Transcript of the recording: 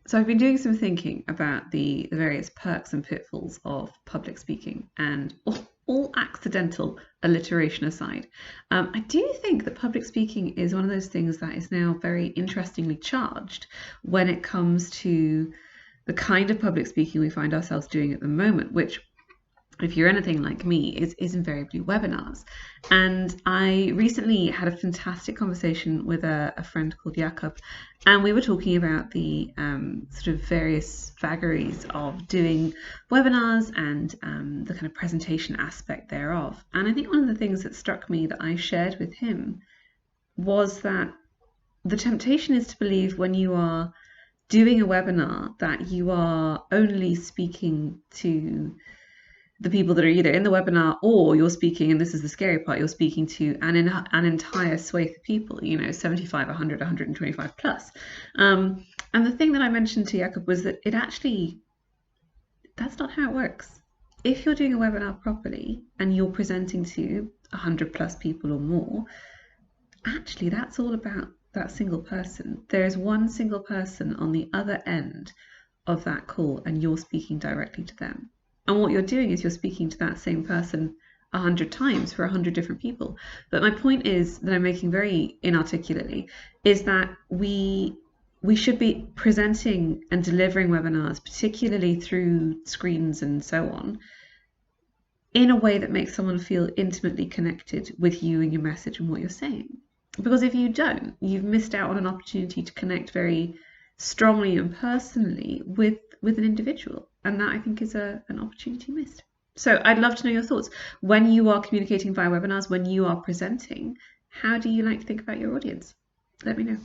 So I've been doing some thinking about the various perks and pitfalls of public speaking, and all accidental alliteration aside, I do think that public speaking is one of those things that is now very interestingly charged when it comes to the kind of public speaking we find ourselves doing at the moment, which, if you're anything like me, is invariably webinars. And I recently had a fantastic conversation with a friend called Jakob, and we were talking about the sort of various vagaries of doing webinars and the kind of presentation aspect thereof. And I think one of the things that struck me that I shared with him was that the temptation is to believe when you are doing a webinar that you are only speaking to the people that are either in the webinar, or you're speaking, and this is the scary part, you're speaking to an entire swathe of people, 75, 100, 125 plus. And the thing that I mentioned to Jakob was that that's not how it works. If you're doing a webinar properly and you're presenting to 100 plus people or more, actually that's all about that single person. There is one single person on the other end of that call, and you're speaking directly to them. And what you're doing is you're speaking to that same person 100 times for 100 different people. But my point is that I'm making very inarticulately is that we should be presenting and delivering webinars, particularly through screens and so on, in a way that makes someone feel intimately connected with you and your message and what you're saying. Because if you don't, you've missed out on an opportunity to connect very strongly and personally with an individual, and that I think is an opportunity missed. So I'd love to know your thoughts when you are communicating via webinars, when you are presenting. How do you like to think about your audience? Let me know.